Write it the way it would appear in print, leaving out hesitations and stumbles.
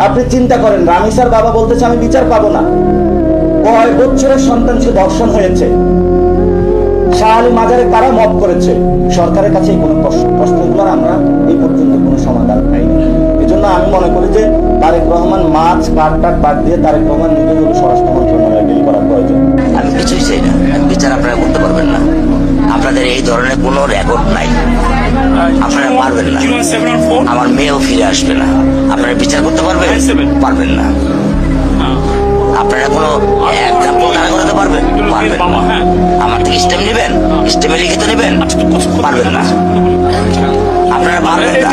আপনি চিন্তা করেন, রামিসার বাবা বলতেছে আমি বিচার পাবো না। কয় বছরের সন্তান সে ধর্ষণ হয়েছে, শাহ আলী মাজারে কারা মব করেছে, সরকারের কাছে কোনো প্রশ্নগুলোর আমরা এই পর্যন্ত কোনো সমাধান পাইনি। এই জন্য আমি মনে করি যে তারেক রহমান মাছ কাঠ বাদ দিয়ে তারেক রহমান নিজে যদি স্বরাষ্ট্র মন্ত্রণালয়ে ডিল করা প্রয়োজন। আমি কিছুই চাই না, বিচার আপনারা করতে পারবেন না। আপনাদের এই ধরনের কোনো রেকর্ড নাই, আপনারা পারবেন না। আমার মেয়েও ফিরে আসবে না। আপনারা বিচার করতে পারবেন? পারবেন না। আপনারা কোনো এক্সাম্পল দাঁড়া করাতে পারবেন? পারবেন না। আমার থেকে স্টেম নেবেন, স্টেমে লিখিত নেবেন? পারবেন না। আপনারা পারবেন না।